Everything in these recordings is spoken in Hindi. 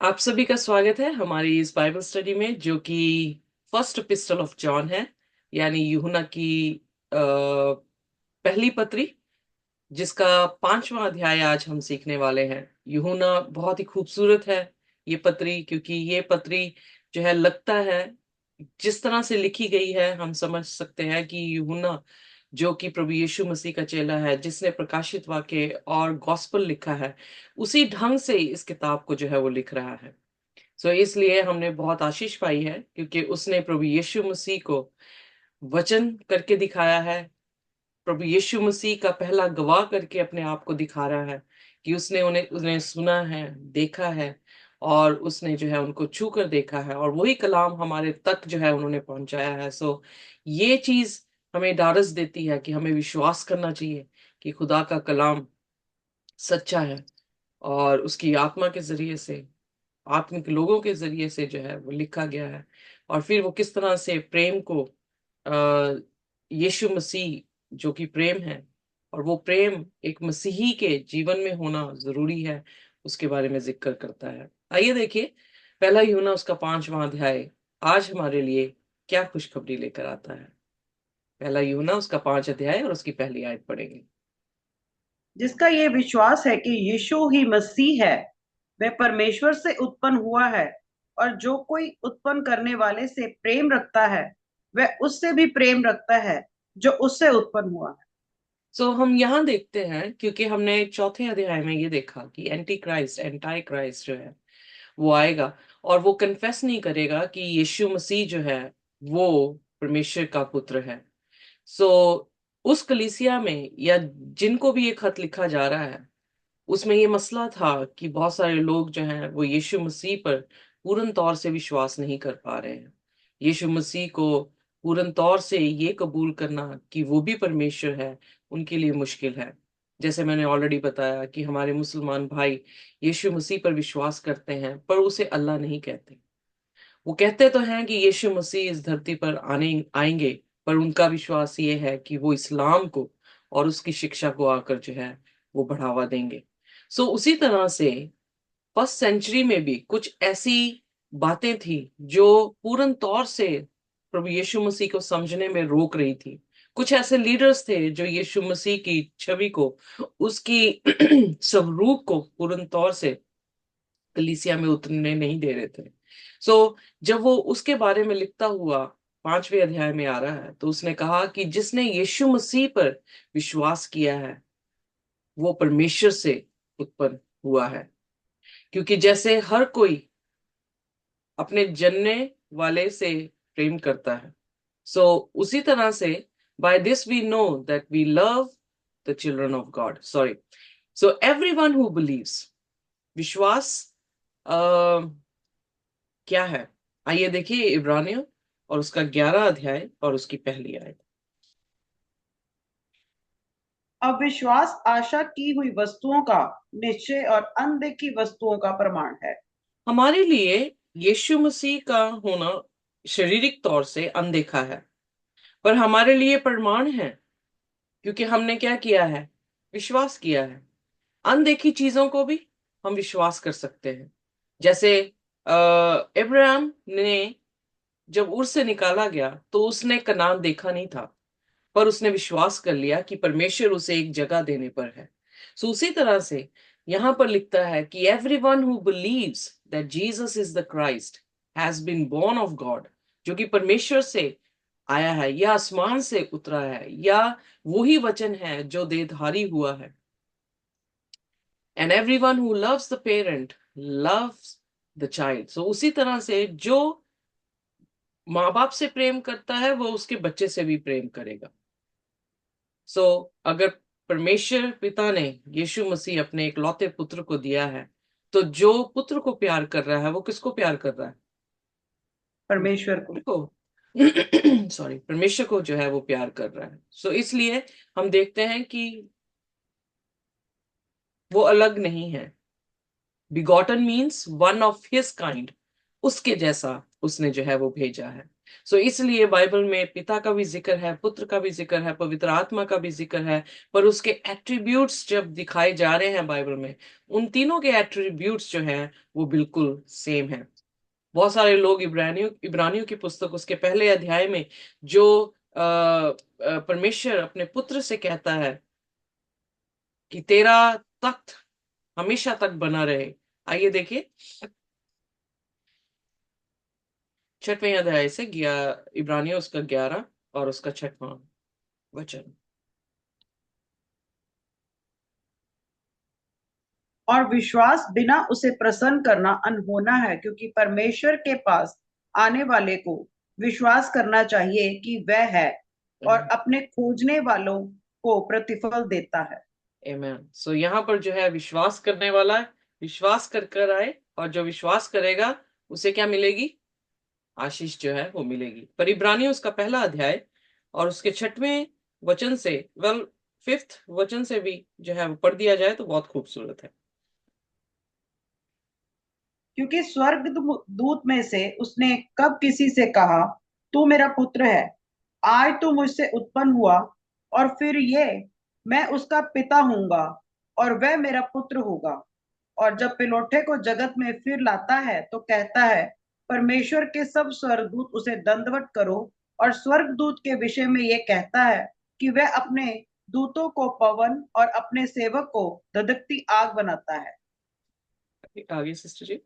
आप सभी का स्वागत है हमारी इस बाइबल स्टडी में जो कि फर्स्ट एपिस्टल ऑफ जॉन है, यानी यूहन्ना की पहली पत्री, जिसका 5वां अध्याय आज हम सीखने वाले हैं। यूहन्ना बहुत ही खूबसूरत है ये पत्री, क्योंकि ये पत्री जो है लगता है जिस तरह से लिखी गई है हम समझ सकते हैं कि यूहन्ना जो कि प्रभु यीशु मसीह का चेला है, जिसने प्रकाशित वाक्य और गॉस्पेल लिखा है, उसी ढंग से इस किताब को जो है वो लिख रहा है। इसलिए हमने बहुत आशीष पाई है, क्योंकि उसने प्रभु यीशु मसीह को वचन करके दिखाया है। प्रभु यीशु मसीह का पहला गवाह करके अपने आप को दिखा रहा है कि उसने उन्हें उन्हें सुना है, देखा है, और उसने जो है उनको छू कर देखा है, और वही कलाम हमारे तक जो है उन्होंने पहुंचाया है। ये चीज हमें ढाढ़स देती है कि हमें विश्वास करना चाहिए कि खुदा का कलाम सच्चा है, और उसकी आत्मा के जरिए से, आत्मिक लोगों के जरिए से जो है वो लिखा गया है। और फिर वो किस तरह से प्रेम को आ, यीशु मसीह जो कि प्रेम है, और वो प्रेम एक मसीही के जीवन में होना जरूरी है, उसके बारे में जिक्र करता है। आइए देखिए, पहला यूहन्ना उसका 5वां अध्याय आज हमारे लिए क्या खुशखबरी लेकर आता है। पहला यूहन्ना उसका 5 अध्याय और उसकी पहली आयत पढ़ेंगे। जिसका ये विश्वास है कि यीशु ही मसीह है, वह परमेश्वर से उत्पन्न हुआ है। और जो कोई उत्पन्न करने वाले से प्रेम रखता है, वह उससे भी प्रेम रखता है जो उससे उत्पन्न हुआ है। हम यहाँ देखते हैं, क्योंकि हमने चौथे अध्याय में ये देखा कि एंटाई क्राइस्ट जो है वो आएगा, और वो कन्फेस नहीं करेगा कि यीशु मसीह जो है वो परमेश्वर का पुत्र है। सो उस कलीसिया में, या जिनको भी ये खत लिखा जा रहा है, उसमें ये मसला था कि बहुत सारे लोग जो हैं वो यीशु मसीह पर पूर्ण तौर से विश्वास नहीं कर पा रहे हैं। यीशु मसीह को पूर्ण तौर से ये कबूल करना कि वो भी परमेश्वर है, उनके लिए मुश्किल है। जैसे मैंने ऑलरेडी बताया कि हमारे मुसलमान भाई यीशु मसीह पर विश्वास करते हैं, पर उसे अल्लाह नहीं कहते। वो कहते तो हैं कि यीशु मसीह इस धरती पर आने आएंगे, पर उनका विश्वास ये है कि वो इस्लाम को और उसकी शिक्षा को आकर जो है वो बढ़ावा देंगे। उसी तरह से फर्स्ट सेंचुरी में भी कुछ ऐसी बातें थी जो पूर्ण तौर से प्रभु यीशु मसीह को समझने में रोक रही थी। कुछ ऐसे लीडर्स थे जो यीशु मसीह की छवि को, उसकी स्वरूप को पूर्ण तौर से कलीसिया में उतरने नहीं दे रहे थे। जब वो उसके बारे में लिखता हुआ 5वें अध्याय में आ रहा है, तो उसने कहा कि जिसने यीशु मसीह पर विश्वास किया है वो परमेश्वर से उत्पन्न हुआ है। क्योंकि जैसे हर कोई अपने जनने वाले से प्रेम करता है, सो उसी तरह से by this we know that we love the children of God. Sorry, so everyone who believes, विश्वास क्या है? आइए देखिए इब्रानियों और उसका 11 अध्याय और उसकी पहली आयत। अब विश्वास आशा की हुई वस्तुओं का निश्चय और अनदेखी वस्तुओं का प्रमाण है। हमारे लिए यीशु मसीह का होना शारीरिक तौर से अनदेखा है, पर हमारे लिए प्रमाण है, क्योंकि हमने क्या किया है? विश्वास किया है। अनदेखी चीजों को भी हम विश्वास कर सकते हैं। जैसे इब्राहिम ने जब उर से निकाला गया तो उसने कनान देखा नहीं था, पर उसने विश्वास कर लिया कि परमेश्वर उसे एक जगह देने पर है। उसी तरह से यहां पर लिखता है कि everyone who believes that Jesus is the Christ has been born of God, जो कि परमेश्वर से आया है या आसमान से उतरा है, या वही वचन है जो देहधारी हुआ है। And everyone who loves the parent loves the child. उसी तरह से जो माँ बाप से प्रेम करता है वो उसके बच्चे से भी प्रेम करेगा। अगर परमेश्वर पिता ने यीशु मसीह अपने इकलौते पुत्र को दिया है, तो जो पुत्र को प्यार कर रहा है वो किसको प्यार कर रहा है? परमेश्वर को। परमेश्वर को। सॉरी, परमेश्वर को जो है वो प्यार कर रहा है। इसलिए हम देखते हैं कि वो अलग नहीं है। Begotten means one of his kind, उसके जैसा उसने जो है वो भेजा है। इसलिए बाइबल में पिता का भी जिक्र है, पुत्र का भी जिक्र है, पवित्र आत्मा का भी जिक्र है, पर उसके एट्रीब्यूट्स जब दिखाए जा रहे हैं बाइबल में, उन तीनों के एट्रीब्यूट्स जो हैं वो बिल्कुल सेम है। बहुत सारे लोग इब्रानियों की पुस्तक उसके पहले अध्याय में जो परमेश्वर अपने पुत्र से कहता है कि तेरा तख्त हमेशा तक बना रहे। आइए देखिए 6वें अध्याय से इब्रानियों उसका 11 और उसका 6वां वचन। और विश्वास बिना उसे प्रसन्न करना अनहोना है, क्योंकि परमेश्वर के पास आने वाले को विश्वास करना चाहिए कि वह है और अपने खोजने वालों को प्रतिफल देता है। आमेन। यहाँ पर जो है विश्वास करने वाला है, विश्वास कर कर आए, और जो विश्वास करेगा उसे क्या मिलेगी? आशीष जो है वो मिलेगी। पर इब्रानियों उसका पहला अध्याय और उसके 6वें वचन से, वेल 5th वचन से भी जो है वो पढ़ दिया जाए तो बहुत खूबसूरत है। क्योंकि स्वर्ग दूत में से उसने कब किसी से कहा, तू मेरा पुत्र है, आज तू मुझसे उत्पन्न हुआ, और फिर ये, मैं उसका पिता हूंगा और वह मेरा पुत्र होगा। और जब पिलोठे को जगत में फिर लाता है तो कहता है, परमेश्वर के सब स्वर्गदूत उसे दंडवत करो। और स्वर्गदूत के विषय में ये कहता है कि वह अपने दूतों को पवन और अपने सेवक को धधकती आग बनाता है। आगे सिस्टर जी।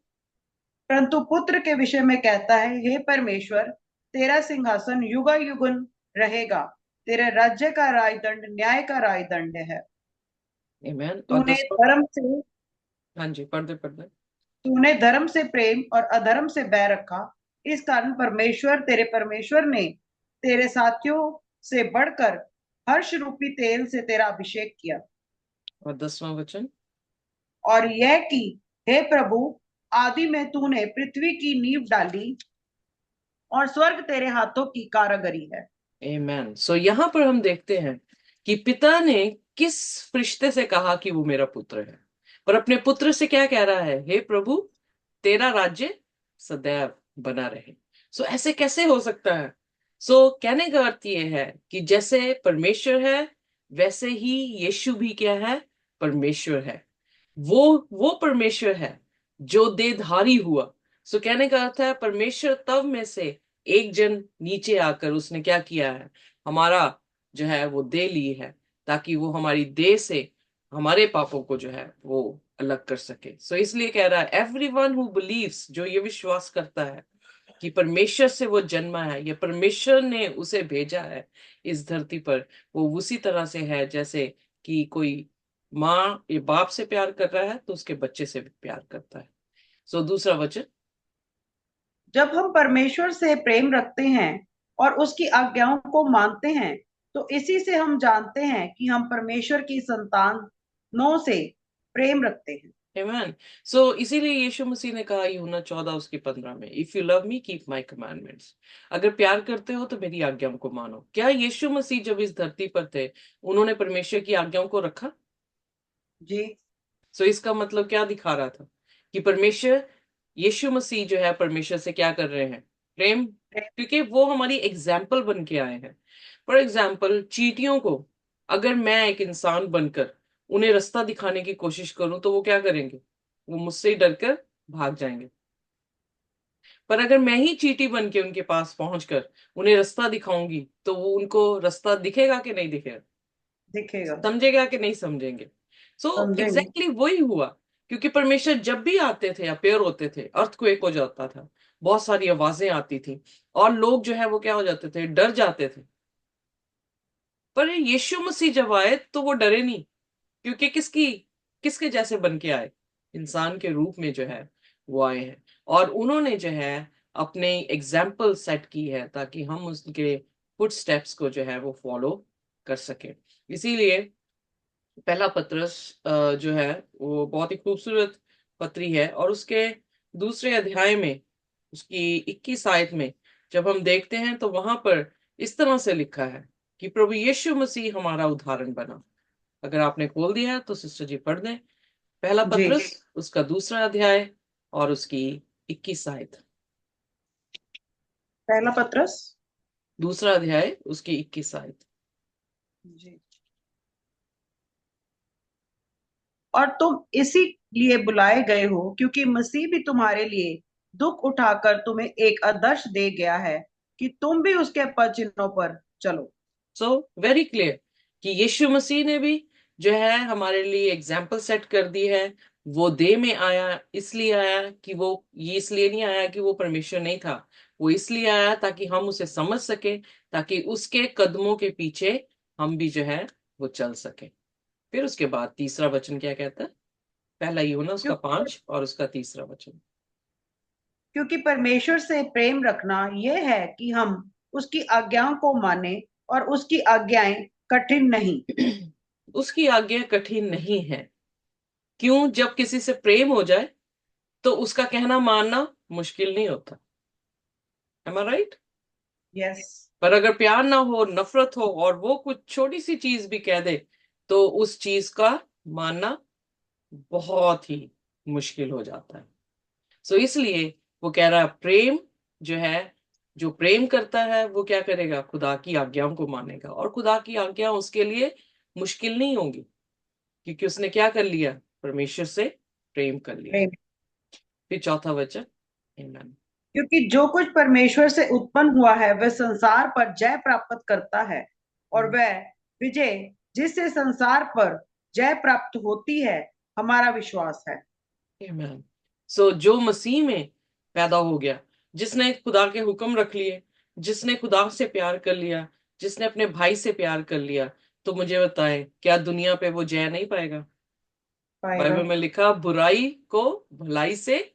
परंतु पुत्र के विषय में कहता है, हे परमेश्वर, तेरा सिंहासन युगा युगन रहेगा, तेरे राज्य का राजदंड न्याय का राजदंड है। आमेन। और तूने 10वां। धर्म से हाँ जी, पढ़ दे। तूने धर्म से प्रेम और अधर्म से बैर रखा। इस कारण परमेश्वर ने तेरे साथियों से बढ़कर हर्ष रूपी तेल से तेरा अभिषेक किया। और 10वां वचन। और यह कि, हे प्रभु, आदि में तूने पृथ्वी की नींव डाली और स्वर्ग तेरे हाथों की कारागरी है। आमेन। यहाँ पर हम देखते हैं कि पिता ने किस फरिश्ते से कहा कि वो मेरा पुत्र है, पर अपने पुत्र से क्या कह रहा है? हे प्रभु, तेरा राज्य सदैव बना रहे। ऐसे कैसे हो सकता है? कहने का अर्थ ये है कि जैसे परमेश्वर है वैसे ही यीशु भी क्या है? परमेश्वर है। वो परमेश्वर है जो देहधारी हुआ। कहने का अर्थ है परमेश्वर तब में से एक जन नीचे आकर उसने क्या किया है? हमारा जो है वो देह ली है, ताकि वो हमारी देह से हमारे पापों को जो है वो अलग कर सके। इसलिए कह रहा है एवरीवन हु बिलीव्स, जो ये विश्वास करता है कि परमेश्वर से वो जन्मा है, या परमेश्वर ने उसे भेजा है इस धरती पर, वो उसी तरह से है जैसे कि कोई माँ ये बाप से प्यार कर रहा है तो उसके बच्चे से भी प्यार करता है। दूसरा वचन। जब हम परमेश्वर से प्रेम रखते हैं और उसकी आज्ञाओं को मानते हैं, तो इसी से हम जानते हैं कि हम परमेश्वर की संतानों से प्रेम रखते हैं। Amen। इसीलिए यीशु मसीह ने कहा यूहन्ना 14 उसकी 15 में, if you love me keep my commandments. अगर प्यार करते हो तो मेरी आज्ञाओं को मानो। क्या यीशु मसीह जब इस धरती पर थे उन्होंने परमेश्वर की आज्ञाओं को रखा? जी। इसका मतलब क्या दिखा रहा था? कि परमेश्वर, यीशु मसीह जो है परमेश्वर से क्या कर रहे हैं? प्रेम। क्योंकि वो हमारी एग्जाम्पल बन के आए हैं। फॉर एग्जाम्पल चींटियों को अगर मैं एक इंसान बनकर उन्हें रास्ता दिखाने की कोशिश करूं तो वो क्या करेंगे? वो मुझसे ही डरकर भाग जाएंगे। पर अगर मैं ही चींटी बन के उनके पास पहुंचकर उन्हें रास्ता दिखाऊंगी तो वो उनको रास्ता दिखेगा कि नहीं दिखेगा? दिखेगा। समझेगा कि नहीं समझेंगे? समझेंगे। एग्जैक्टली वही हुआ। क्योंकि परमेश्वर जब भी आते थे, अपेयर होते थे, अर्थक्वेक हो जाता था, बहुत सारी आवाजें आती थी, और लोग जो है वो क्या हो जाते थे? डर जाते थे। पर यीशु मसीह जब आए तो वो डरे नहीं। क्योंकि किसके जैसे बन के आए? इंसान के रूप में जो है वो आए हैं, और उन्होंने जो है अपने एग्जाम्पल सेट की है ताकि हम उसके फुट स्टेप्स को जो है वो फॉलो कर सके। इसीलिए पहला पत्रस जो है वो बहुत ही खूबसूरत पत्री है, और उसके दूसरे अध्याय में उसकी 21 आयत में जब हम देखते हैं तो वहां पर इस तरह से लिखा है कि प्रभु यीशु मसीह हमारा उदाहरण बना। अगर आपने खोल दिया है तो सिस्टर जी पढ़ दें पहला जी। पत्रस उसका दूसरा अध्याय और उसकी 21 आयत। पहला पत्रस। दूसरा अध्याय उसकी 21 आयत। जी। और तुम इसी लिए बुलाए गए हो क्योंकि मसीह भी तुम्हारे लिए दुख उठाकर तुम्हें एक आदर्श दे गया है कि तुम भी उसके पद चिन्हों पर चलो। सो वेरी क्लियर कि यीशु मसीह ने भी जो है हमारे लिए एग्जाम्पल सेट कर दी है। वो देह में आया, इसलिए आया कि वो, ये इसलिए नहीं आया कि वो परमेश्वर नहीं था, वो इसलिए आया ताकि हम उसे समझ सके, ताकि उसके कदमों के पीछे हम भी जो है वो चल सके। फिर उसके बाद तीसरा वचन क्या कहता है? पहला यूहन्ना उसका क्योंकि 5 और उसका तीसरा वचन। क्योंकि परमेश्वर से प्रेम रखना यह है कि हम उसकी आज्ञाओं को माने, और उसकी आज्ञाएं कठिन नहीं। उसकी आज्ञा कठिन नहीं है। क्यों? जब किसी से प्रेम हो जाए तो उसका कहना मानना मुश्किल नहीं होता। एम आई राइट? यस। पर अगर प्यार ना हो, नफरत हो, और वो कुछ छोटी सी चीज भी कह दे, तो उस चीज का मानना बहुत ही मुश्किल हो जाता है। सो इसलिए वो कह रहा है प्रेम जो है, जो प्रेम करता है वो क्या करेगा? खुदा की आज्ञाओं को मानेगा, और खुदा की आज्ञा उसके लिए मुश्किल नहीं होंगी, क्योंकि उसने क्या कर लिया? परमेश्वर से प्रेम कर लिया। प्रेम। फिर चौथा वचन। Amen. क्योंकि जो कुछ परमेश्वर से उत्पन्न हुआ है वह संसार पर जय प्राप्त करता है, और वह विजय जिससे संसार पर जय प्राप्त होती है हमारा विश्वास है। Amen. सो जो मसीह में पैदा हो गया, जिसने खुदा के हुक्म रख लिए, जिसने खुदा से प्यार कर लिया, जिसने अपने भाई से प्यार कर लिया, तो मुझे बताएं, क्या दुनिया पे वो जय नहीं पाएगा? पाएगा। बाइबल में लिखा, बुराई को भलाई से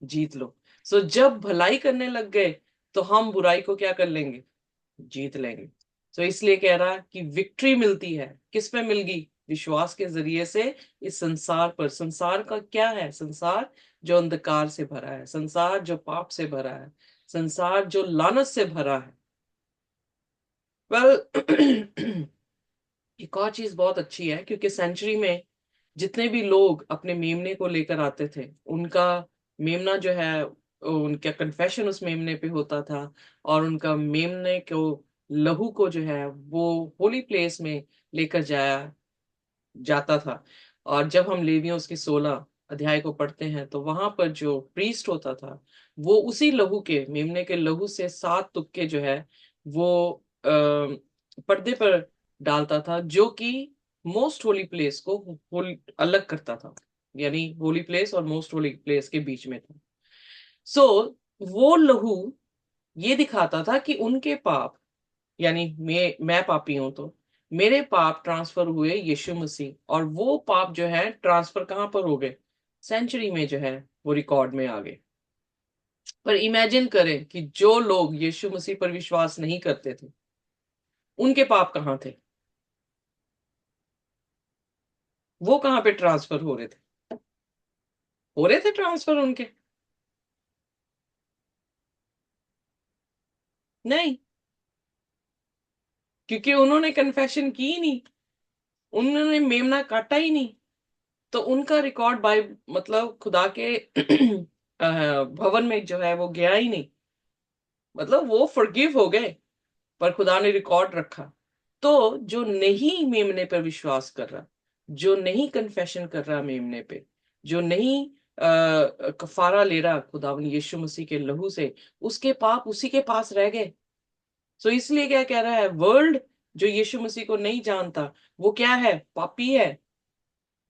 जीत लो। सो जब भलाई करने लग गए, तो हम बुराई को क्या कर लेंगे? जीत लेंगे। सो इसलिए कह रहा है कि विक्ट्री मिलती है, किस पे मिल गई? विश्वास के जरिए से इस संसार पर। संसार का क्या है? संसार जो अंधकार से भरा है, संसार जो पाप से भरा है, संसार जो लानत से भरा है। वेल एक और चीज बहुत अच्छी है, क्योंकि सेंचुरी में जितने भी लोग अपने मेमने को लेकर आते थे, उनका मेमना जो है, उनका कन्फेशन उस मेमने पे होता था, और उनका मेमने को, लहू को जो है वो होली प्लेस में लेकर जाया जाता था। और जब हम लेवियों उसकी 16 अध्याय को पढ़ते हैं, तो वहां पर जो प्रीस्ट होता था, वो उसी लहू के, मेमने के लहू से 7 तुक्के जो है वो पर्दे पर डालता था, जो कि मोस्ट होली प्लेस को अलग करता था, यानी होली प्लेस और मोस्ट होली प्लेस के बीच में था। सो वो लहू ये दिखाता था कि उनके पाप, यानी मैं पापी हूं, तो मेरे पाप ट्रांसफर हुए यीशु मसीह, और वो पाप जो है ट्रांसफर कहां पर हो गए? सेंचुरी में जो है वो रिकॉर्ड में आ गए। पर इमेजिन करें कि जो लोग यीशु मसीह पर विश्वास नहीं करते थे, उनके पाप कहाँ थे? वो कहाँ पे ट्रांसफर हो रहे थे? हो रहे थे ट्रांसफर उनके? नहीं, क्योंकि उन्होंने कन्फेशन की ही नहीं, उन्होंने मेमना काटा ही नहीं। तो उनका रिकॉर्ड बाय, मतलब खुदा के भवन में जो है वो गया ही नहीं। मतलब वो फॉरगिव हो गए, पर खुदा ने रिकॉर्ड रखा। तो जो नहीं मेमने पर विश्वास कर रहा, जो नहीं कन्फेशन कर रहा मेमने पे, जो नहीं कफारा ले रहा खुदा यीशु मसीह के लहू से, उसके पाप उसी के पास रह गए। सो इसलिए क्या कह रहा है वर्ल्ड? जो यीशु मसीह को नहीं जानता, वो क्या है? पापी है,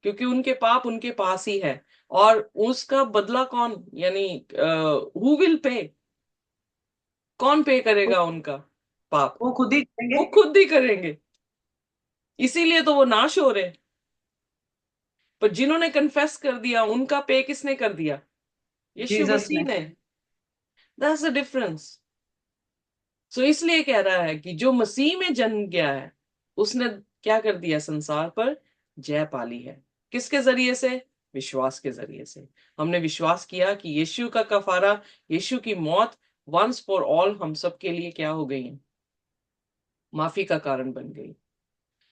क्योंकि उनके पाप उनके पास ही है। और उसका बदला कौन, यानी हु विल पे? कौन पे करेगा उनका पाप? वो खुद ही करेंगे। वो खुद ही करेंगे। इसीलिए तो वो नाश हो रहे। पर जिन्होंने कन्फेस कर दिया, उनका पे किसने कर दिया? यीशु जीसस मसीह ने। ने। That's the difference. सो इसलिए कह रहा है कि जो मसीह में जन्म गया है, उसने क्या कर दिया? संसार पर जय पाली है। किसके जरिए से? विश्वास के जरिए से। हमने विश्वास किया कि यीशु का कफारा, यीशु की मौत वंस फॉर ऑल हम सब के लिए क्या हो गई है? माफी का कारण बन गई।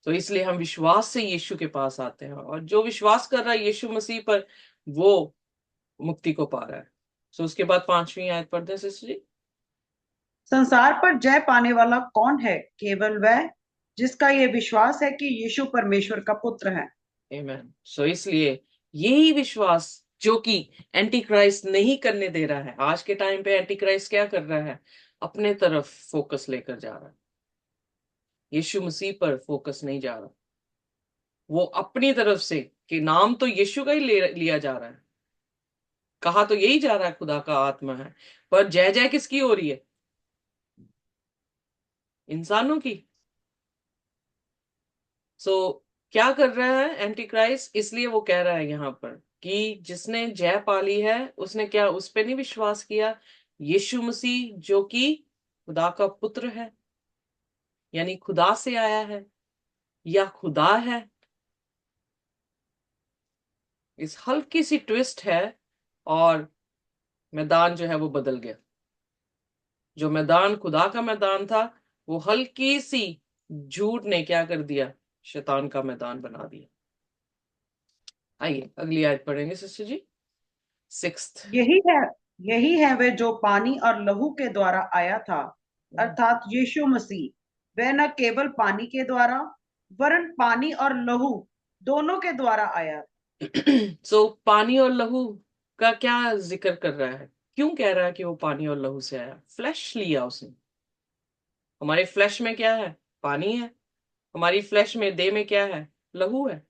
तो इसलिए हम विश्वास से यीशु के पास आते हैं, और जो विश्वास कर रहा है यीशु मसीह पर, वो मुक्ति को पा रहा है। सो उसके बाद 5वीं आयत पढ़ते हैं सिस्टर जी। संसार पर जय पाने वाला कौन है? केवल वह जिसका ये विश्वास है कि यीशु परमेश्वर का पुत्र है। आमेन। सो इसलिए यही विश्वास जो कि एंटी क्राइस्ट नहीं करने दे रहा है, आज के टाइम पे एंटी क्राइस्ट क्या कर रहा है, अपने तरफ फोकस लेकर जा रहा है, यीशु मसीह पर फोकस नहीं जा रहा। वो अपनी तरफ से, कि नाम तो यीशु का ही लिया जा रहा है, कहा तो यही जा रहा है खुदा का आत्मा है, पर जय जय किसकी हो रही है? इंसानों की। सो क्या कर रहा है एंटी क्राइस्ट? इसलिए वो कह रहा है यहाँ पर कि जिसने जय पाली है उसने क्या उस पे नहीं विश्वास किया, यीशु मसीह जो कि खुदा का पुत्र है, यानी खुदा से आया है या खुदा है। इस हल्की सी ट्विस्ट है और मैदान जो है वो बदल गया। जो मैदान खुदा का मैदान था, वो हल्की सी झूठ ने क्या कर दिया, शैतान का मैदान बना दिया। आइए अगली आयत पढ़ेंगे सिस्टर जी, 6th। यही है यही है वह जो पानी और लहू के द्वारा आया था, अर्थात यीशु मसीह। वह न केवल पानी के द्वारा वरन पानी और लहू दोनों के द्वारा आया। सो पानी और लहू का क्या जिक्र कर रहा है? क्यों कह रहा है कि वो पानी और लहू से आया? फ्लैश लिया उसने। हमारे फ्लैश में क्या है? पानी है। हमारी फ्लैश में, देह में क्या है? लहू है।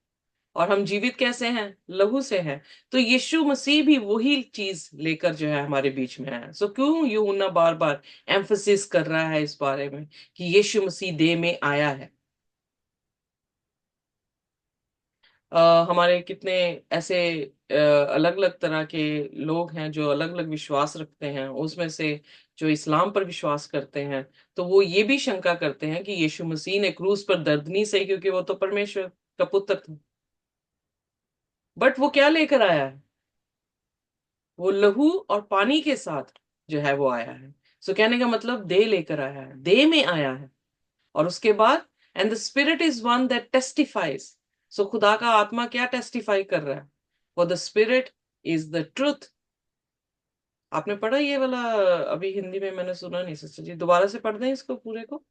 और हम जीवित कैसे हैं? लहू से हैं। तो यीशु मसीह भी वही चीज लेकर जो है हमारे बीच में आया। सो क्यों यूहन्ना बार बार एम्फसिस कर रहा है इस बारे में कि यीशु मसीह देह में आया है? हमारे कितने ऐसे अलग अलग तरह के लोग हैं जो अलग अलग विश्वास रखते हैं, उसमें से जो इस्लाम पर विश्वास करते हैं, तो वो ये भी शंका करते हैं कि यीशु मसीह ने क्रूस पर दर्द नहीं सही क्योंकि वो तो परमेश्वर का पुत्र था। बट वो क्या लेकर आया है? वो लहू और पानी के साथ जो है वो आया है। सो कहने का मतलब देह लेकर आया है, देह में आया है। और उसके बाद and the spirit is one that testifies. So खुदा का आत्मा क्या टेस्टिफाई कर रहा है? For the spirit is the truth. आपने पढ़ा ये वाला? अभी हिंदी में मैंने सुना नहीं सिस्टर जी, दोबारा से पढ़ दें इसको पूरे को।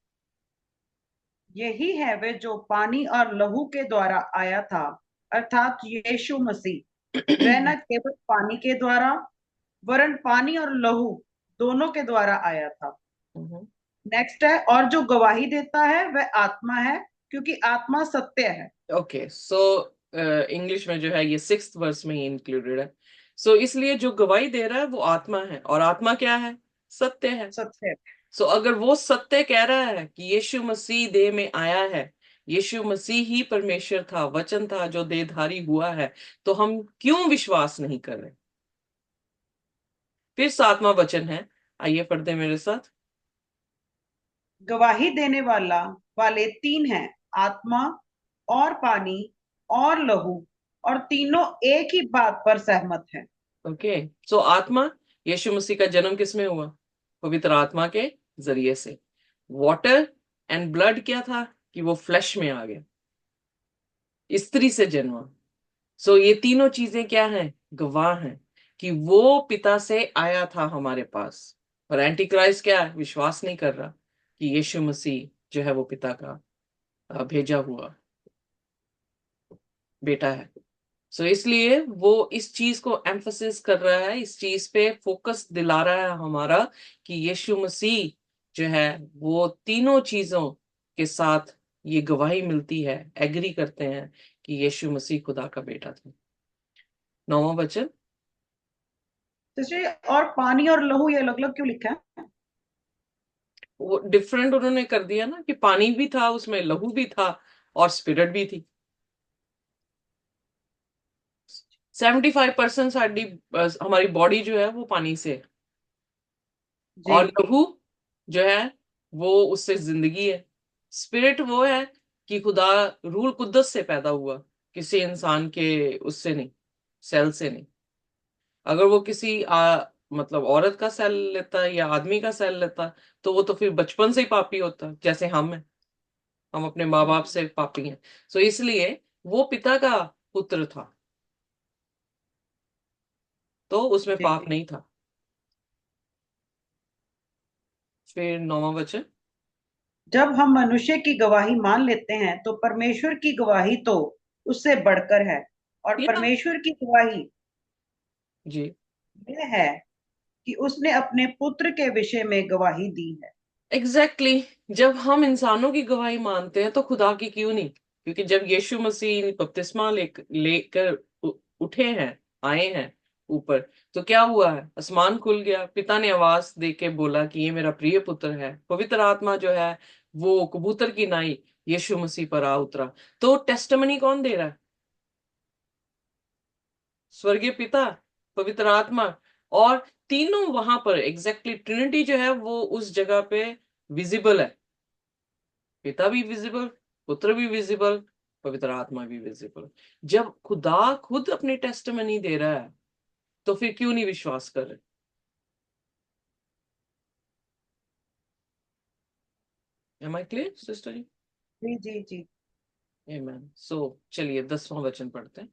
यही है वह जो पानी और लहू के द्वारा आया था, अर्थात यीशु मसीह। वह न केवल पानी के द्वारा वरन पानी और लहू दोनों के द्वारा आया था। नेक्स्ट है, और जो गवाही देता है वह आत्मा है, क्योंकि आत्मा सत्य है। ओके, सो इंग्लिश में जो है ये 6th वर्स में ही इंक्लूडेड है। सो इसलिए जो गवाही दे रहा है वो आत्मा है, और आत्मा क्या है? सत्य है। सत्य है। सो अगर वो सत्य कह रहा है कि यीशु मसीह देह में आया है, यीशु मसीह ही परमेश्वर था, वचन था जो देहधारी हुआ है, तो हम क्यों विश्वास नहीं कर रहे? फिर सातवां वचन है, आइए पढ़ते हैं मेरे साथ। गवाही देने वाले तीन हैं, आत्मा और पानी और लहू, और तीनों एक ही बात पर सहमत हैं। ओके, सो आत्मा, यीशु मसीह का जन्म किस में हुआ? पवित्र आत्मा के जरिए से। वाटर एंड ब्लड क्या था? कि वो फ्लैश में आ गया, स्त्री से जन्मा। सो ये तीनों चीजें क्या हैं? गवाह हैं कि वो पिता से आया था हमारे पास। और एंटी क्राइस्ट क्या है? विश्वास नहीं कर रहा कि यीशु मसीह जो है वो पिता का भेजा हुआ बेटा है। सो इसलिए वो इस चीज को एम्फसिस कर रहा है, इस चीज पे फोकस दिला रहा है हमारा कि यीशु मसीह जो है वो तीनों चीजों के साथ ये गवाही मिलती है, एग्री करते हैं कि यीशु मसीह खुदा का बेटा था। 9वां वचन। तो इसलिए और पानी और लहू ये अलग अलग क्यों लिखा है? वो डिफरेंट उन्होंने कर दिया ना, कि पानी भी था उसमें, लहू भी था, और स्पिरिट भी थी। 75% साडी हमारी बॉडी जो है वो पानी से है। जी। और लहू जो है वो उससे जिंदगी है। स्पिरिट वो है कि खुदा रूल कुद्दस से पैदा हुआ, किसी इंसान के उससे नहीं, सेल से नहीं। अगर वो किसी मतलब औरत का सेल लेता है या आदमी का सेल लेता, तो वो तो फिर बचपन से ही पापी होता, जैसे हम हैं। हम अपने माँ बाप से पापी हैं। सो इसलिए वो पिता का पुत्र था, तो उसमें जी। पाप नहीं था। फिर 9वां वचन। जब हम मनुष्य की गवाही मान लेते हैं तो परमेश्वर की गवाही तो उससे बढ़कर है, और या परमेश्वर की गवाही जी, यह है कि उसने अपने पुत्र के विषय में गवाही दी है। Exactly exactly। जब हम इंसानों की गवाही मानते हैं तो खुदा की क्यों नहीं? क्योंकि जब यीशु मसीह बपतिस्मा लेकर उठे हैं, आए हैं ऊपर, तो क्या हुआ है? आसमान खुल गया, पिता ने आवाज दे के बोला कि ये मेरा प्रिय पुत्र है। पवित्र आत्मा जो है वो कबूतर की नाई यीशु मसीह पर आ उतरा। तो टेस्टमनी कौन दे रहा है? स्वर्गीय पिता, पवित्र आत्मा, और तीनों वहां पर एग्जैक्टली ट्रिनिटी जो है वो उस जगह पे विजिबल है। पिता भी विजिबल, पुत्र भी विजिबल, पवित्र आत्मा भी विजिबल। जब खुदा खुद अपनी टेस्टमनी दे रहा है तो फिर क्यों नहीं विश्वास कर रहे? एम आई क्लियर सिस्टर जी? जी जी जी। आमेन। सो चलिए 10वां वचन पढ़ते हैं।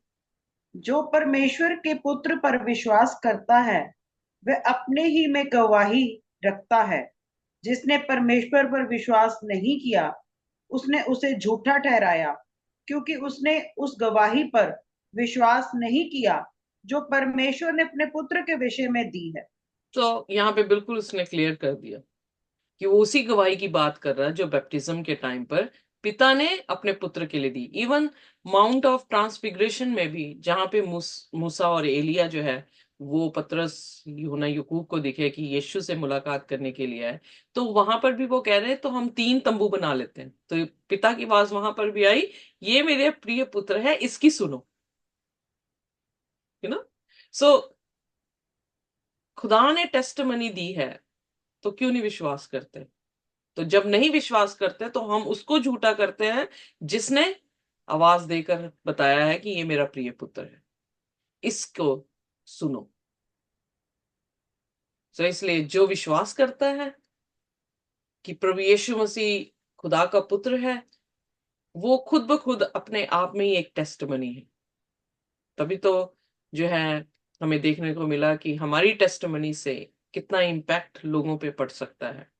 जो परमेश्वर के पुत्र पर विश्वास करता है वह अपने ही में गवाही रखता है। जिसने परमेश्वर पर विश्वास नहीं किया उसने उसे झूठा ठहराया, क्योंकि उसने उस गवाही पर विश्वास नहीं किया जो परमेश्वर ने अपने पुत्र के विषय में दी है। तो यहाँ पे बिल्कुल उसने क्लियर कर दिया कि वो उसी गवाही की बात कर रहा है जो बैप्टिज्म के टाइम पर पिता ने अपने पुत्र के लिए दी। इवन माउंट ऑफ ट्रांसफिग्रेशन में भी, जहां पे मूसा और एलिया जो है वो पतरस यूहन्ना याकूब को दिखे कि यीशु से मुलाकात करने के लिए आए, तो वहां पर भी वो कह रहे हैं तो हम 3 तंबू बना लेते हैं। तो पिता की आवाज वहां पर भी आई, ये मेरे प्रिय पुत्र है, इसकी सुनो। यू नो, सो खुदा ने टेस्टमनी दी है तो क्यों नहीं विश्वास करते? तो जब नहीं विश्वास करते तो हम उसको झूठा करते हैं जिसने आवाज देकर बताया है कि ये मेरा प्रिय पुत्र है, इसको सुनो। तो इसलिए जो विश्वास करता है कि प्रभु यीशु मसीह खुदा का पुत्र है, वो खुद ब खुद अपने आप में ही एक टेस्टमनी है। तभी तो जो है हमें देखने को मिला कि हमारी टेस्टमनी से कितना इम्पैक्ट लोगों पे पड़ सकता है।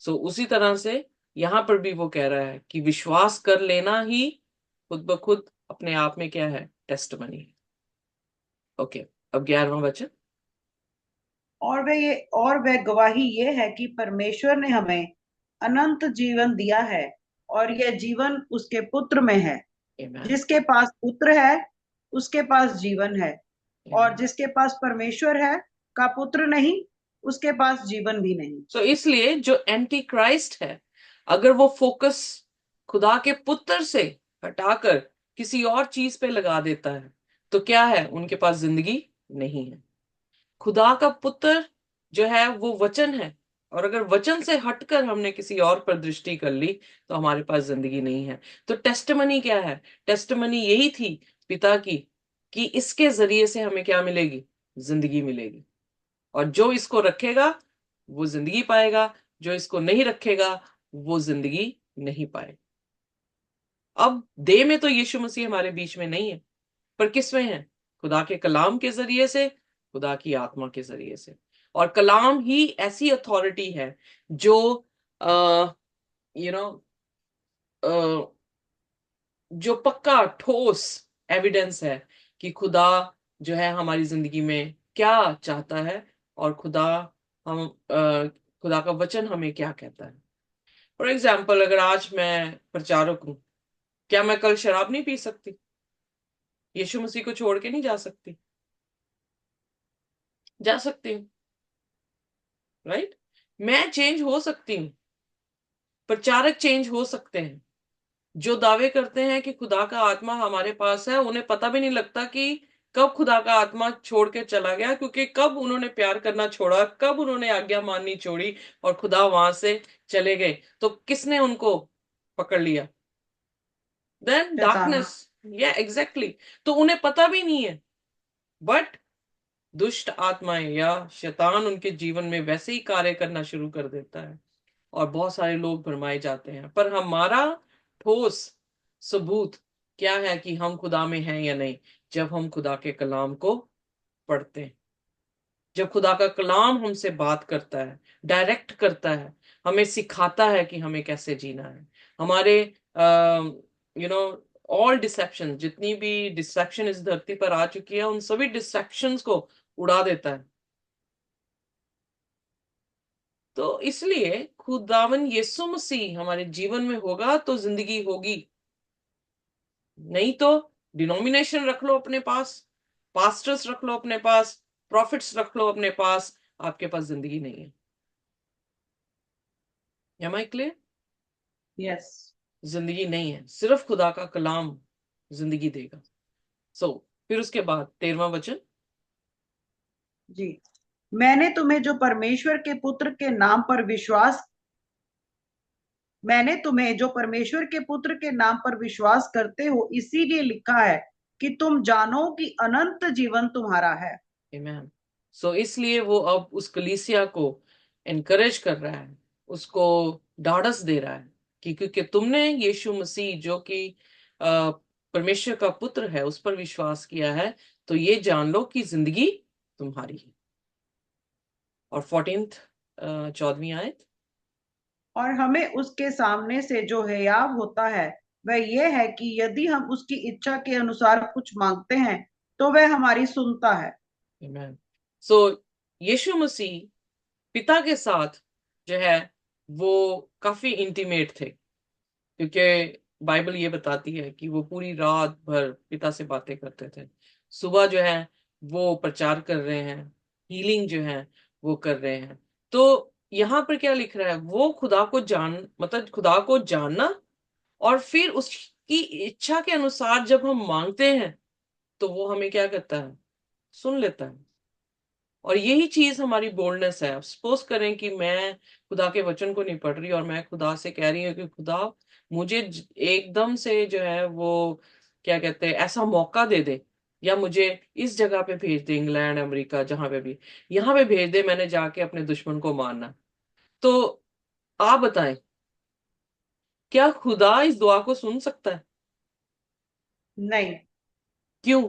सो उसी तरह से यहां पर भी वो कह रहा है कि विश्वास कर लेना ही खुद ब खुद अपने आप में क्या है? टेस्टमनी है। ओके, अब 11वां वचन। और वह गवाही ये है कि परमेश्वर ने हमें अनंत जीवन दिया है, और यह जीवन उसके पुत्र में है। आमेन। जिसके पास पुत्र है उसके पास जीवन है, और आमेन। जिसके पास परमेश्वर है का पुत्र नहीं उसके पास जीवन भी नहीं। सो इसलिए जो एंटी क्राइस्ट है, अगर वो फोकस खुदा के पुत्र से हटाकर किसी और चीज पे लगा देता है तो क्या है? उनके पास जिंदगी नहीं है। खुदा का पुत्र जो है वो वचन है, और अगर वचन से हटकर हमने किसी और पर दृष्टि कर ली तो हमारे पास जिंदगी नहीं है। तो टेस्टमनी क्या है? टेस्टमनी यही थी पिता की कि इसके जरिए से हमें क्या मिलेगी? जिंदगी मिलेगी। और जो इसको रखेगा वो जिंदगी पाएगा, जो इसको नहीं रखेगा वो जिंदगी नहीं पाएगा। अब देह में तो यीशु मसीह हमारे बीच में नहीं है, पर किस में है? खुदा के कलाम के जरिए से, खुदा की आत्मा के जरिए से। और कलाम ही ऐसी अथॉरिटी है जो यू नो जो पक्का ठोस एविडेंस है कि खुदा जो है हमारी जिंदगी में क्या चाहता है, और खुदा का वचन हमें क्या कहता है। फॉर एग्जाम्पल, अगर आज मैं प्रचारक हूं, क्या मैं कल शराब नहीं पी सकती? यीशु मसीह को छोड़ के नहीं जा सकती? जा सकती हूँ, राइट? मैं चेंज हो सकती हूँ, प्रचारक चेंज हो सकते हैं। जो दावे करते हैं कि खुदा का आत्मा हमारे पास है, उन्हें पता भी नहीं लगता कि कब खुदा का आत्मा छोड़ के चला गया, क्योंकि कब उन्होंने प्यार करना छोड़ा, कब उन्होंने आज्ञा माननी छोड़ी और खुदा वहां से चले गए। तो किसने उनको पकड़ लिया? देन शैतान ने। डार्कनेस। या एग्जैक्टली। तो उन्हें पता भी नहीं है, बट दुष्ट आत्माएं या शैतान उनके जीवन में वैसे ही कार्य करना शुरू कर देता है, और बहुत सारे लोग भरमाए जाते हैं। पर हमारा ठोस सबूत क्या है कि हम खुदा में हैं या नहीं? जब हम खुदा के कलाम को पढ़ते हैं, जब खुदा का कलाम हमसे बात करता है, डायरेक्ट करता है, हमें सिखाता है कि हमें कैसे जीना है। हमारे यू नो ऑल डिसेप्शन, जितनी भी डिस्ट्रैक्शन इस धरती पर आ चुकी है, उन सभी डिस्ट्रैक्शंस को उड़ा देता है। तो इसलिए खुदावन यीशु मसीह हमारे जीवन में होगा तो जिंदगी होगी, नहीं तो डिनोमिनेशन रख लो अपने पास, पास्टर्स रख लो अपने पास, प्रॉफिट्स रख लो अपने पास, आपके पास जिंदगी नहीं है। Am I clear? यस। जिंदगी नहीं है, सिर्फ खुदा का कलाम जिंदगी देगा। सो फिर उसके बाद 13वां वचन। जी। मैंने तुम्हें जो परमेश्वर के पुत्र के नाम पर विश्वास मैंने तुम्हें जो परमेश्वर के पुत्र के नाम पर विश्वास करते हो इसीलिए लिखा है कि तुम जानो कि अनंत जीवन तुम्हारा है। आमेन। सो इसलिए वो अब उस कलीसिया को एनकरेज कर रहा है, उसको ढाढ़स दे रहा है कि क्योंकि तुमने यीशु मसीह जो कि परमेश्वर का पुत्र है उस पर विश्वास किया है, तो ये जान लो कि जिंदगी तुम्हारी है। और 14th 14वीं आयत। और हमें उसके सामने से जो हियाव होता है वह यह है कि यदि हम उसकी इच्छा के अनुसार कुछ मांगते हैं तो वह हमारी सुनता है। आमेन। सो यीशु मसीह पिता के साथ जो है वो काफी इंटीमेट थे, क्योंकि बाइबल ये बताती है कि वो पूरी रात भर पिता से बातें करते थे। सुबह जो है वो प्रचार कर रहे हैं, हीलिंग जो है वो कर रहे हैं। तो यहाँ पर क्या लिख रहा है, वो खुदा को मतलब खुदा को जानना, और फिर उसकी इच्छा के अनुसार जब हम मांगते हैं तो वो हमें क्या करता है, सुन लेता है। और यही चीज हमारी बोल्डनेस है। अब सपोज करें कि मैं खुदा के वचन को नहीं पढ़ रही और मैं खुदा से कह रही हूँ कि खुदा मुझे एकदम से जो है वो क्या कहते हैं ऐसा मौका दे दे, या मुझे इस जगह पे भेज दे, इंग्लैंड अमेरिका जहां पे भी, यहाँ पे भेज दे, मैंने जाके अपने दुश्मन को मारना। तो आप बताएं, क्या खुदा इस दुआ को सुन सकता है? नहीं, क्यों?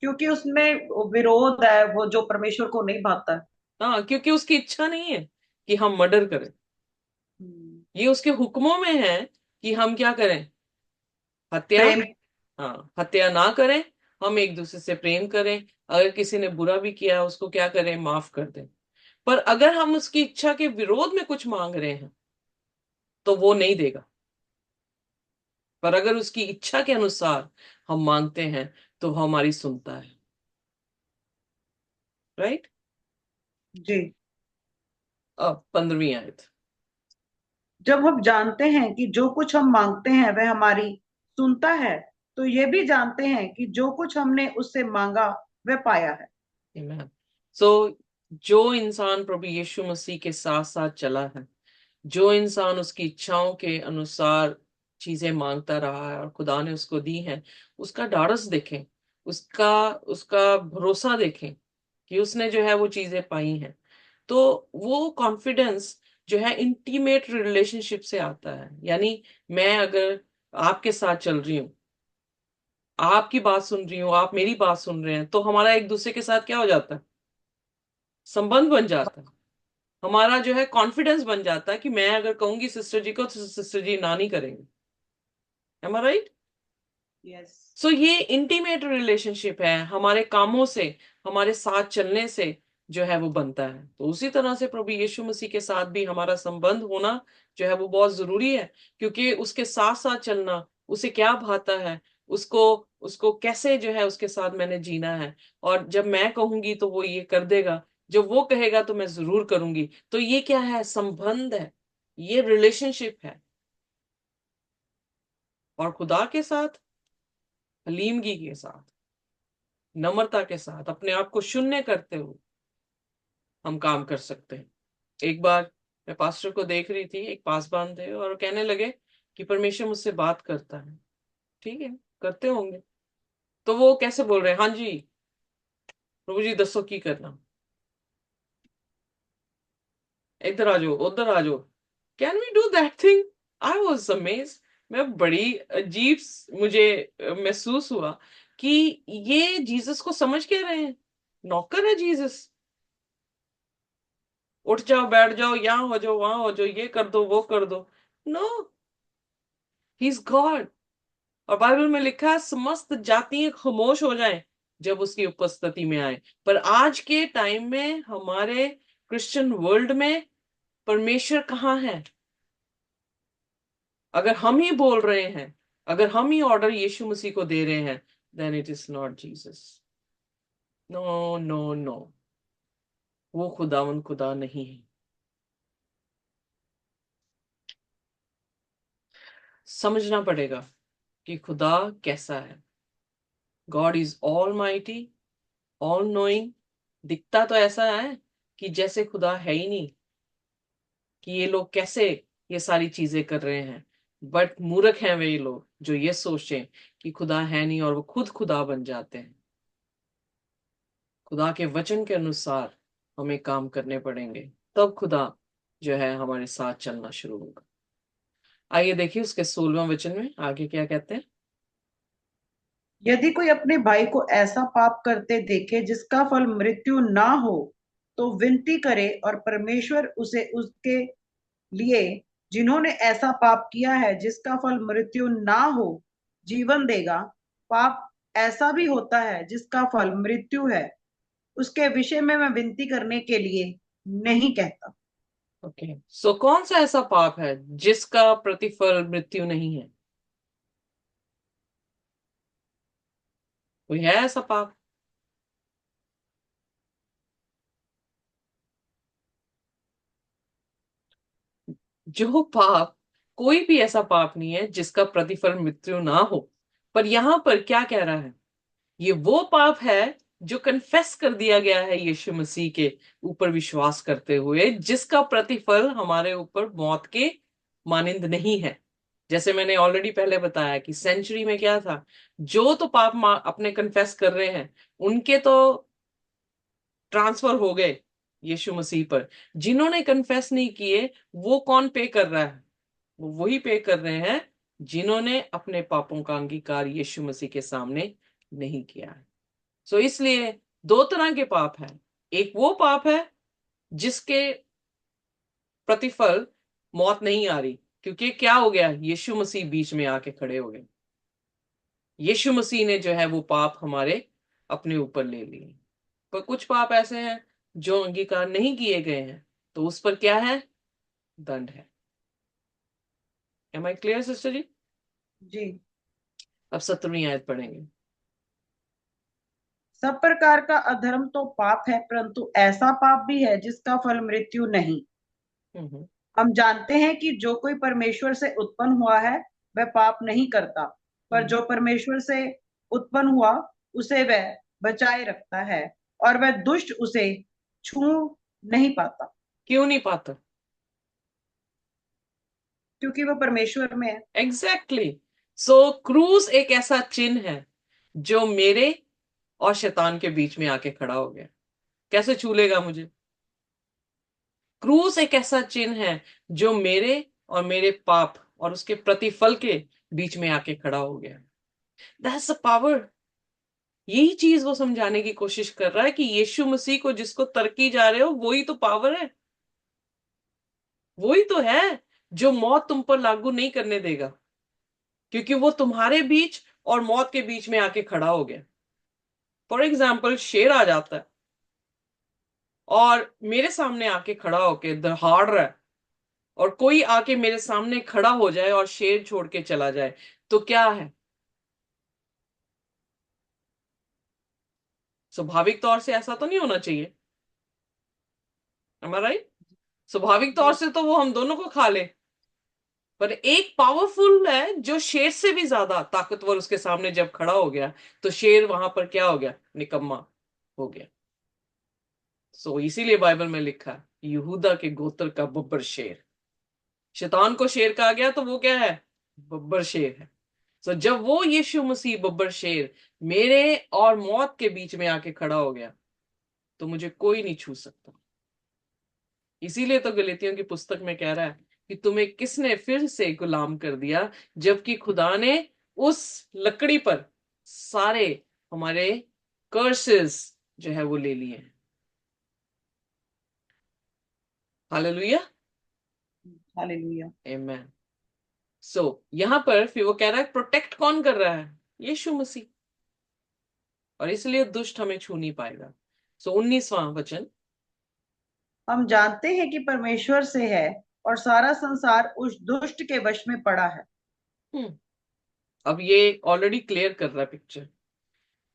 क्योंकि उसमें विरोध है, वो जो परमेश्वर को नहीं भाता। हाँ, क्योंकि उसकी इच्छा नहीं है कि हम मर्डर करें। हम्म। ये उसके हुक्मों में है कि हम क्या करें, हत्या, प्रेम। हाँ हत्या ना करें, हम एक दूसरे से प्रेम करें, अगर किसी ने बुरा भी किया उसको क्या करें, माफ कर दें। पर अगर हम उसकी इच्छा के विरोध में कुछ मांग रहे हैं तो वो नहीं देगा। पर अगर उसकी इच्छा के अनुसार हम मांगते हैं तो वो हमारी सुनता है। राइट। जी। अब 15वीं आयत। जब हम जानते हैं कि जो कुछ हम मांगते हैं वह हमारी सुनता है तो ये भी जानते हैं कि जो कुछ हमने उससे मांगा वह पाया है। आमेन। सो जो इंसान प्रभु यीशु मसीह के साथ साथ चला है, जो इंसान उसकी इच्छाओं के अनुसार चीजें मांगता रहा है और खुदा ने उसको दी है, उसका ढाढ़स देखें, उसका उसका भरोसा देखें कि उसने जो है वो चीजें पाई हैं। तो वो कॉन्फिडेंस जो है इंटीमेट रिलेशनशिप से आता है। यानी मैं अगर आपके साथ चल रही हूँ, आपकी बात सुन रही हूँ, आप मेरी बात सुन रहे हैं, तो हमारा एक दूसरे के साथ क्या हो जाता है, संबंध बन जाता है। हमारा जो है कॉन्फिडेंस बन जाता है कि मैं अगर कहूंगी सिस्टर जी को तो सिस्टर जी ना नहीं करेंगे। एम आई राइट? यस। सो ये इंटीमेट रिलेशनशिप है, हमारे कामों से, हमारे साथ चलने से जो है वो बनता है। तो उसी तरह से प्रभु यीशु मसीह के साथ भी हमारा संबंध होना जो है वो बहुत जरूरी है, क्योंकि उसके साथ साथ चलना, उसे क्या भाता है, उसको उसको कैसे जो है उसके साथ मैंने जीना है। और जब मैं कहूंगी तो वो ये कर देगा, जो वो कहेगा तो मैं जरूर करूंगी। तो ये क्या है, संबंध है, ये रिलेशनशिप है। और खुदा के साथ हलीमगी के साथ, नम्रता के साथ, अपने आप को शून्य करते हुए हम काम कर सकते हैं। एक बार मैं पास्टर को देख रही थी, एक पासवान थे और कहने लगे कि परमेश्वर मुझसे बात करता है। ठीक है, करते होंगे। तो वो कैसे बोल रहे हैं, हाँ जी प्रभु जी दसो की करना, इधर आ जाओ, उधर आ जाओ, can we do that thing? I was amaze. मैं बड़ी अजीब मुझे महसूस हुआ कि ये जीसस को समझ क्या रहे हैं, नौकर है जीसस। उठ जाओ, बैठ जाओ, यहां हो जाओ, वहां हो जाओ, ये कर दो, वो कर दो। No, he is God. और बाइबल में लिखा है समस्त जातियां खामोश हो जाएं जब उसकी उपस्थिति में आए। पर आज के टाइम में हमारे क्रिश्चियन वर्ल्ड में परमेश्वर कहाँ है? अगर हम ही बोल रहे हैं, अगर हम ही ऑर्डर यीशु मसीह को दे रहे हैं, then it is not Jesus. No, no, no, वो खुदावन खुदा नहीं है। समझना पड़ेगा कि खुदा कैसा है। God is all mighty, all knowing. दिखता तो ऐसा है कि जैसे खुदा है ही नहीं, कि ये लोग कैसे ये सारी चीजें कर रहे हैं। बट मूर्ख हैं वे लोग जो ये सोचें कि खुदा है नहीं और वो खुद खुदा बन जाते हैं। खुदा के वचन के अनुसार हमें काम करने पड़ेंगे, तब खुदा जो है हमारे साथ चलना शुरू होगा। आइए देखिए उसके 16वें वचन में आगे क्या कहते हैं। यदि कोई अपने भाई को ऐसा पाप करते देखे जिसका फल मृत्यु ना हो, तो विनती करे और परमेश्वर उसे उसके लिए जिन्होंने ऐसा पाप किया है जिसका फल मृत्यु ना हो जीवन देगा। पाप ऐसा भी होता है जिसका फल मृत्यु है, उसके विषय में मैं विनती करने के लिए नहीं कहता। ओके, सो कौन सा ऐसा पाप है जिसका प्रतिफल मृत्यु नहीं है? कोई है ऐसा पाप? जो पाप, कोई भी ऐसा पाप नहीं है जिसका प्रतिफल मृत्यु ना हो। पर यहां पर क्या कह रहा है? ये वो पाप है जो कन्फेस कर दिया गया है यीशु मसीह के ऊपर विश्वास करते हुए, जिसका प्रतिफल हमारे ऊपर मौत के मानिंद नहीं है। जैसे मैंने ऑलरेडी पहले बताया कि सेंचुरी में क्या था, जो तो पाप अपने कन्फेस कर रहे हैं उनके तो ट्रांसफर हो गए यीशु मसीह पर। जिन्होंने कन्फेस नहीं किए, वो कौन पे कर रहा है? वो वही पे कर रहे हैं जिन्होंने अपने पापों का अंगीकार यीशु मसीह के सामने नहीं किया है। सो इसलिए दो तरह के पाप हैं। एक वो पाप है जिसके प्रतिफल मौत नहीं आ रही, क्योंकि क्या हो गया, यीशु मसीह बीच में आके खड़े हो गए। यीशु मसीह ने जो है वो पाप हमारे अपने ऊपर ले लिए। पर कुछ पाप ऐसे हैं जो अंगीकार नहीं किए गए हैं, तो उस पर क्या है? दंड है। एम आई क्लियर सिस्टर जी? जी। अब 17वीं आयत पढ़ेंगे। सब प्रकार का अधर्म तो पाप है, परंतु ऐसा पाप भी है जिसका फल मृत्यु नहीं। हम्म। हम जानते हैं कि जो कोई परमेश्वर से उत्पन्न हुआ है वह पाप नहीं करता, पर हम्म। जो परमेश्वर से उत्पन्न हुआ उसे वह बचाए रखता है, और वह दुष्ट उसे छू नहीं पाता, क्यों नहीं पाता? क्योंकि वह परमेश्वर में है। एग्जैक्टली। सो क्रूस एक ऐसा चिन्ह है जो मेरे और शैतान के बीच में आके खड़ा हो गया। कैसे छू लेगा मुझे? क्रूस एक ऐसा चिन्ह है जो मेरे और मेरे पाप और उसके प्रतिफल के बीच में आके खड़ा हो गया। That's the power. यही चीज वो समझाने की कोशिश कर रहा है कि यीशु मसीह को जिसको तरकी जा रहे हो, वही तो पावर है, वही तो है जो मौत तुम पर लागू नहीं करने देगा, क्योंकि वो तुम्हारे बीच और मौत के बीच में आके खड़ा हो गया। फॉर एग्जाम्पल, शेर आ जाता है और मेरे सामने आके खड़ा होके दहाड़ रहा है, और कोई आके मेरे सामने खड़ा हो जाए और शेर छोड़ के चला जाए, तो क्या है? स्वाभाविक तौर से ऐसा तो नहीं होना चाहिए, हमारा राइट? स्वाभाविक तौर जी। से तो वो हम दोनों को खा ले। पर एक पावरफुल है जो शेर से भी ज्यादा ताकतवर उसके सामने जब खड़ा हो गया, तो शेर वहां पर क्या हो गया? निकम्मा हो गया। सो इसीलिए बाइबल में लिखा है यहूदा के गोत्र का बब्बर शेर। शैतान को शेर कहा गया तो वो क्या है? बब्बर शेर है। सो जब वो यीशु मसीह बब्बर शेर मेरे और मौत के बीच में आके खड़ा हो गया, तो मुझे कोई नहीं छू सकता। इसीलिए तो गलीतियों की पुस्तक में कह रहा है कि तुम्हें किसने फिर से गुलाम कर दिया, जबकि खुदा ने उस लकड़ी पर सारे हमारे कर्सेस जो है वो ले लिए हैं। Hallelujah, hallelujah. आमेन। सो यहां पर फिर वो कह रहा है प्रोटेक्ट कौन कर रहा है? यीशु मसीह। और इसलिए दुष्ट हमें छू नहीं पाएगा। सो 19वां वचन। हम जानते हैं कि परमेश्वर से है और सारा संसार उस दुष्ट के वश में पड़ा है। हम्म अब ये ऑलरेडी क्लियर कर रहा है पिक्चर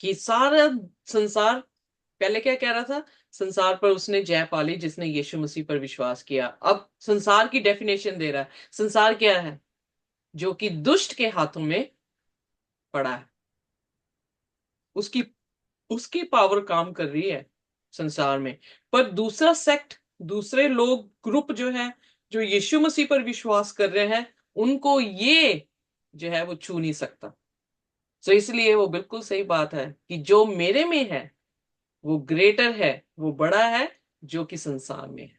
कि सारा संसार, पहले क्या कह रहा था? संसार पर उसने जय पा ली जिसने यीशु मसीह पर विश्वास किया। अब संसार की डेफिनेशन दे रहा है। संसार क्या है? जो कि दुष्ट के हाथों में पड़ा है। उसकी उसकी पावर काम कर रही है संसार में। पर दूसरा सेक्ट, दूसरे लोग, ग्रुप जो है, जो यीशु मसीह पर विश्वास कर रहे हैं, उनको ये जो है वो छू नहीं सकता। सो इसलिए वो बिल्कुल सही बात है कि जो मेरे में है वो ग्रेटर है, वो बड़ा है, जो कि संसार में है।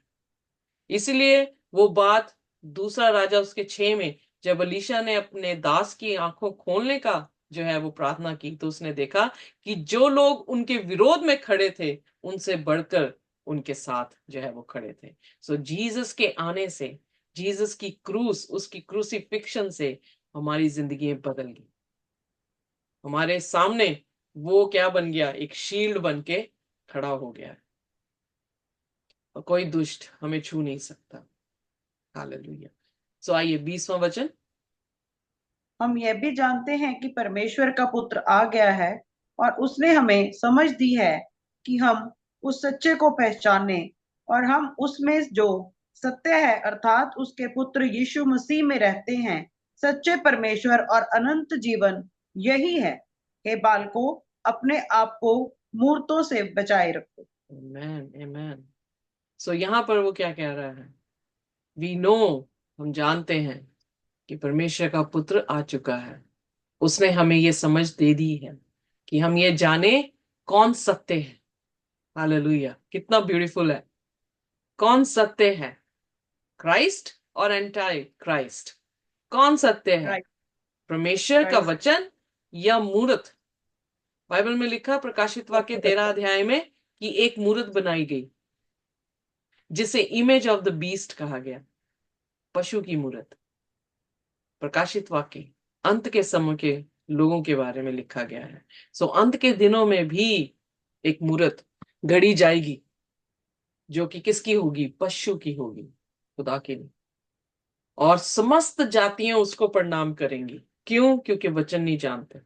इसलिए वो बात दूसरा राजा उसके 6 में, जब अलीशा ने अपने दास की आंखों खोलने का जो है वो प्रार्थना की, तो उसने देखा कि जो लोग उनके विरोध में खड़े थे उनसे बढ़कर उनके साथ जो है वो खड़े थे। सो जीसस के आने से, जीसस की क्रूस, उसकी क्रूसिफिक्शन से हमारी जिंदगी बदल गई। हमारे सामने वो क्या बन गया? एक शील्ड बन के खड़ा हो गया है, और कोई दुष्ट हमें छू नहीं सकता। हालेलुया। सो आइए 20वां वचन। हम यह भी जानते हैं कि परमेश्वर का पुत्र आ गया है और उसने हमें समझ दी है कि हम उस सच्चे को पहचाने और हम उसमें जो सत्य है अर्थात उसके पुत्र यीशु मसीह में रहते हैं। सच्चे परमेश्वर और अनंत जीवन यही है। हे बालकों, अपने आप को मूर्तों से बचाए रखो। आमेन, आमेन। सो यहां पर वो क्या कह रहा है? वी नो, हम जानते हैं कि परमेश्वर का पुत्र आ चुका है। उसने हमें ये समझ दे दी है कि हम ये जाने कौन सत्य है। हालेलुया, कितना ब्यूटीफुल है। कौन सत्य है? क्राइस्ट और एंटाई क्राइस्ट? कौन सत्य है? राइट। परमेश्वर का राइट। वचन या मूर्त? बाइबल में लिखा प्रकाशित वाक्य 13 अध्याय में कि एक मूर्त बनाई गई जिसे इमेज ऑफ द बीस्ट कहा गया, पशु की मूर्त। प्रकाशित वाक्य अंत के समय के लोगों के बारे में लिखा गया है। सो अंत के दिनों में भी एक मूर्त गढ़ी जाएगी, जो कि किसकी होगी? पशु की होगी, खुदा की नहीं। और समस्त जातियां उसको प्रणाम करेंगी। क्यों? क्योंकि वचन नहीं जानते।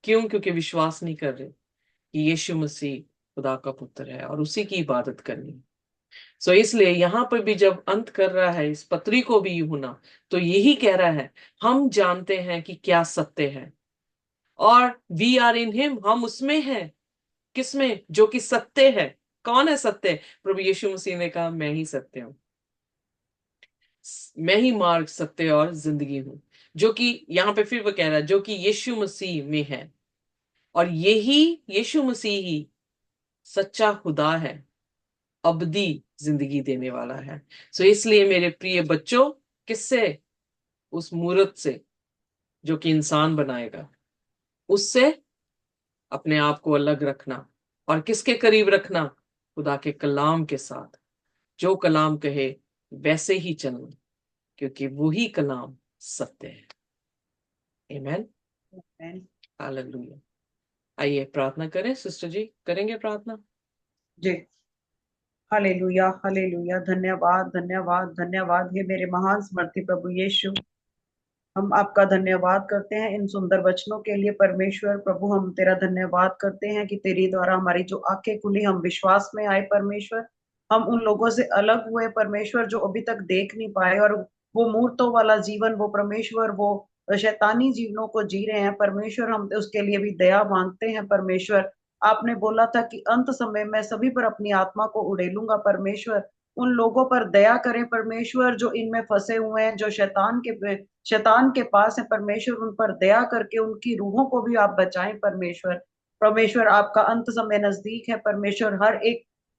क्यों? क्योंकि विश्वास नहीं कर रहे कि यीशु मसीह खुदा का पुत्र है, और उसी की इबादत करनी। सो इसलिए यहां पर भी जब अंत कर रहा है इस पत्री को भी यूहन्ना, तो यही कह रहा है हम जानते हैं कि क्या सत्य है, और वी आर इन हिम, हम उसमें हैं। किसमें? जो कि सत्य है। कौन है सत्य? प्रभु यीशु मसीह ने कहा मैं ही सत्य हूं, मैं ही मार्ग, सत्य और जिंदगी हूं। जो कि यहां पे फिर वो कह रहा है जो कि यीशु मसीह में है, और यही यीशु मसीह ही सच्चा खुदा है, अबदी जिंदगी देने वाला है। सो इसलिए मेरे प्रिय बच्चों, किससे? उस मूर्त से जो कि इंसान बनाएगा, उससे अपने आप को अलग रखना। और किसके करीब रखना? खुदा के कलाम के साथ। जो कलाम कहे वैसे ही चलना, क्योंकि वही कलाम सत्य है। आमेन, हालेलुया। आइए प्रार्थना करें। सिस्टर जी करेंगे प्रार्थना? जी। हालेलुया। हालेलुया। धन्यवाद, धन्यवाद, धन्यवाद। हे मेरे महान स्मर्थी प्रभु यीशु, हम आपका धन्यवाद करते हैं इन सुंदर वचनों के लिए। परमेश्वर प्रभु, हम तेरा धन्यवाद करते हैं कि तेरी द्वारा हमारी जो आंखें खुली, हम विश्वास में आए परमेश्वर। हम उन लोगों से अलग हुए परमेश्वर जो अभी तक देख नहीं पाए, और वो मूर्तों वाला जीवन, वो परमेश्वर, वो शैतानी जीवनों को जी रहे हैं परमेश्वर। हम उसके लिए भी दया मांगते हैं परमेश्वर। आपने बोला था कि अंत समय मैं सभी पर अपनी आत्मा को उड़ेलूंगा परमेश्वर। उन लोगों पर दया करें परमेश्वर जो इनमें फंसे हुए हैं, जो शैतान के पास है परमेश्वर। उन पर दया करके उनकी रूहों को भी आप बचाएं परमेश्वर। परमेश्वर, आपका अंत समय नजदीक है परमेश्वर।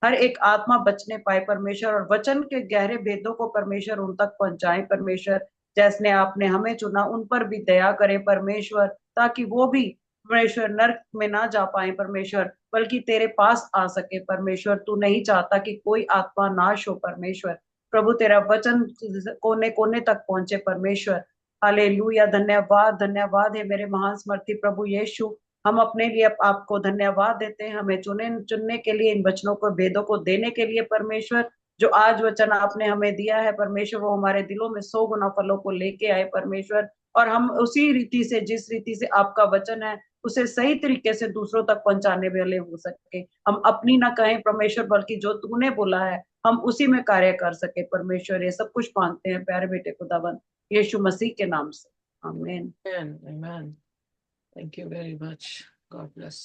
हर एक आत्मा बचने पाए परमेश्वर, और वचन के गहरे भेदों को परमेश्वर उन तक पहुंचाए परमेश्वर। जैसने आपने हमें चुना, उन पर भी दया करें परमेश्वर, ताकि वो भी परमेश्वर नरक में ना जा पाए परमेश्वर, बल्कि तेरे पास आ सके परमेश्वर। तू नहीं चाहता कि कोई आत्मा नाश हो परमेश्वर। प्रभु तेरा वचन कोने कोने तक पहुंचे परमेश्वर। हालेलुया, धन्यवाद धन्यवाद है मेरे महान समर्थी प्रभु यीशु। हम अपने लिए आपको धन्यवाद देते हैं, हमें चुनने के लिए, इन वचनों को, वेदों को देने के लिए परमेश्वर। जो आज वचन आपने हमें दिया है परमेश्वर, वो हमारे दिलों में 100 गुना फलों को लेके आए परमेश्वर। और हम उसी रीति से, जिस रीति से आपका वचन है, उसे सही तरीके से दूसरों तक पहुंचाने वाले हो सके। हम अपनी ना कहें परमेश्वर, बल्कि जो तूने बोला है हम उसी में कार्य कर सके परमेश्वर। ये सब कुछ मांगते हैं प्यारे बेटे खुदाबंद यीशु मसीह के नाम से, आमीन। Amen. Amen. Thank you very much. God bless.